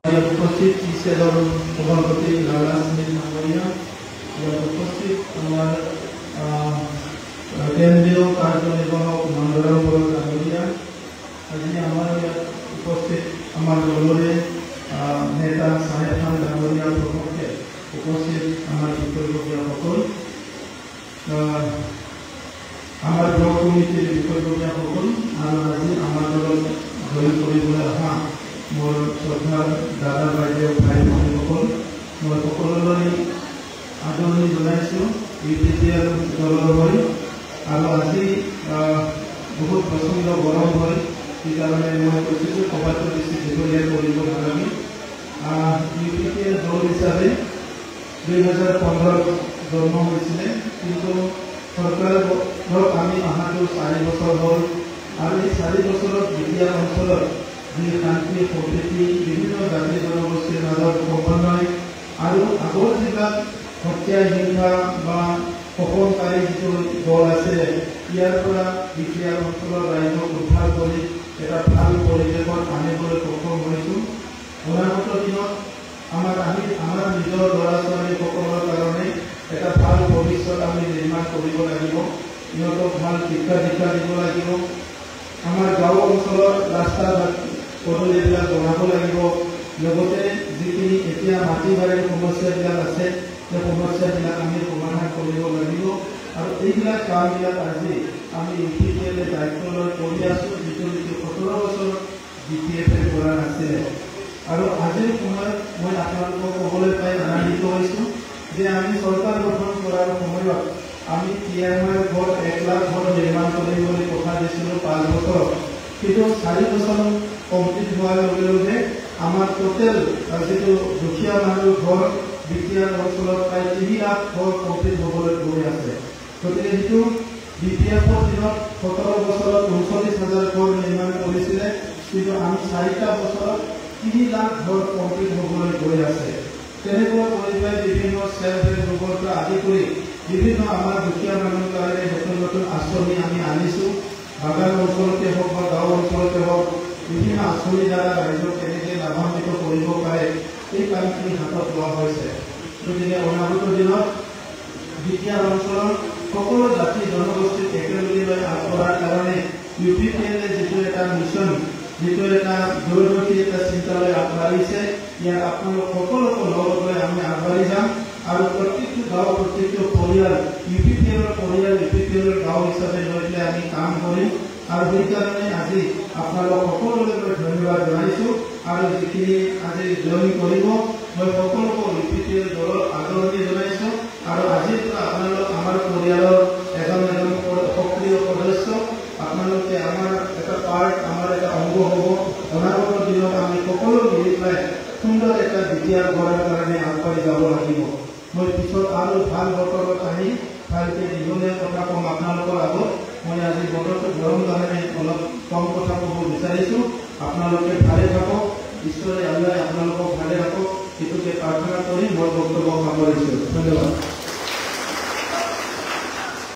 উপস্থিত ইসেদর সভাপতি লালা সিং নামরিয়া, উপস্থিত আমার কেন্দ্রীয় কার্যনির্বাহক মণ্ডলম নামরিয়া, আজি আমার উপস্থিত আমার দলরে নেতা সাহেব খান নামরিয়ার প্রমুখে উপস্থিত আমার বিকল্পীয় সকল আমার ব্লক কমিটির বিকল্পীয় সকল আর আজি আমার দল জয়ী কৰিবলৈ অহা মোৰ শ্ৰদ্ধাৰ দাদা বাইদেউ ভাই ভনীসকল মই সকলোলৈ আদৰণি জনাইছোঁ ইউপিপিএল দলৰ হৈ আৰু আজি বহুত প্ৰচণ্ড গৰম হয় সেইকাৰণে মই কৈছোঁ সভাটো বেছি দীঘলীয়া কৰিব নালাগে ইউপিপিএল দল হিচাপে 2015 জন্ম হৈছিলে কিন্তু চৰকাৰে ধৰক আমি অহাটো 4 বছৰ হ'ল আৰু এই 4 বছৰত বিদ্যা অঞ্চলত যি শান্তি সম্প্ৰীতি বিভিন্ন জাতি জনগোষ্ঠীৰ মাজত সমন্বয় আৰু আগৰ যিবিলাক হত্যা হিংসা বা শোষণকাৰী যিটো দল আছে ইয়াৰ পৰা বিদ্যা অঞ্চলৰ ৰাইজক উদ্ধাৰ কৰি এটা ভাল পৰিৱেশত আনিবলৈ সক্ষম হৈছোঁ অনাগত দিনত আমাৰ নিজৰ ল'ৰা ছোৱালীসকলৰ কাৰণে এটা ভাল ভৱিষ্যত আমি নিৰ্মাণ কৰিব লাগিব সিহঁতক ভাল শিক্ষা দীক্ষা দিব লাগিব আমাৰ গাঁও অঞ্চলৰ ৰাস্তা পদূলিবিলাক বনাব লাগিব লগতে যিখিনি এতিয়া মাটি বাৰীৰ সমস্যাবিলাক আছে সেই সমস্যাবিলাক আমি সমাধান কৰিব লাগিব আৰু এইবিলাক কামবিলাক আজি আমি ইউপিপিএলে দায়িত্ব লৈ কৰি আছোঁ যিটো 17 বছৰ বিপিএফে কৰা নাছিলে আৰু আজিৰ সময়ত মই আপোনালোকক ক'বলৈ পাই আনন্দিত হৈছোঁ যে আমি চৰকাৰ গঠন কৰাৰ সময়ত আমি পিএমৰ ঘৰ 1 লাখ ঘৰ নিৰ্মাণ কৰিবলৈ কথা দিছিলোঁ 5 বছৰ কিন্তু 4 বছৰ কমপ্লিট হোৱাৰ লগে লগে আমাৰ টোটেল যিটো দুখীয়া মানুহৰ ঘৰ বিপিএল অঞ্চলত প্ৰায় 3 লাখ ঘৰ কমপ্লিট হ'বলৈ গৈ আছে গতিকে যিটো বিপিএফৰ দিনত 17 বছৰত 39,000 ঘৰ নিৰ্মাণ কৰিছিলে কিন্তু আমি 4টা বছৰত 3 লাখ ঘৰ কমপ্লিট হ'বলৈ গৈ আছে তেনেকুৱা পৰিৱেশ বিভিন্ন সেল্ফ হেল্প গ্ৰুপৰ পৰা আদি কৰি বিভিন্ন আমাৰ দুখীয়া মানুহৰ কাৰণে নতুন নতুন আঁচনি আমি আনিছোঁ বাগান অঞ্চলতে হওক বা গাঁও অঞ্চলতে হওক বিভিন্ন আঁচনিৰ দ্বাৰা ৰাইজক কেনেকৈ লাভান্বিত কৰিব পাৰে এই কামখিনি হাতত লোৱা হৈছে গতিকে অনাগত দিনত দুখীয়া অঞ্চলৰ সকলো জাতি জনগোষ্ঠীক একেলগে লৈ আগবঢ়াৰ কাৰণে ইউপিপিএলে যিটো এটা মিছন যিটো এটা দূৰদৰ্শী এটা চিন্তালৈ আগবাঢ়িছে ইয়াত আপোনালোক সকলোকে লগত লৈ আমি আগবাঢ়ি যাম আৰু প্ৰত্যেকটো গাঁও প্ৰত্যেকটো পৰিয়াল ইউপিপিএলৰ গাঁও হিচাপে লৈ পেলাই আমি কাম কৰিম আৰু সেইকাৰণে আজি আপোনালোক সকলোলৈ মই ধন্যবাদ জনাইছোঁ আৰু যিখিনি আজি জইন কৰিব মই সকলোকে ইউপিপিএল দলৰ আদৰণি জনাইছোঁ আৰু আজিৰ পৰা আপোনালোক আমাৰ পৰিয়ালৰ এজন সক্ৰিয় সদস্য আপোনালোকে আমাৰ এটা পাৰ্ট আমাৰ এটা অংগ হ'ব অনাগত দিনত আমি সকলো মিলি পেলাই সুন্দৰ এটা বিদ্যাৰ গঢ়াৰ কাৰণে আগবাঢ়ি যাব লাগিব মই পিছত আৰু ভাল বতৰত আহি ভালকৈ দীঘলীয়া কথা কম আপোনালোকৰ আগত মই আজি বতৰটো গৰম কাৰণে অলপ কম কথা ক'ব বিচাৰিছোঁ আপোনালোকে ভালে থাকক ঈশ্বৰে আল্লাহে আপোনালোকক ভালে ৰাখক সেইটোকে প্ৰাৰ্থনা কৰি মই বক্তব্য সামৰিছোঁ ধন্যবাদ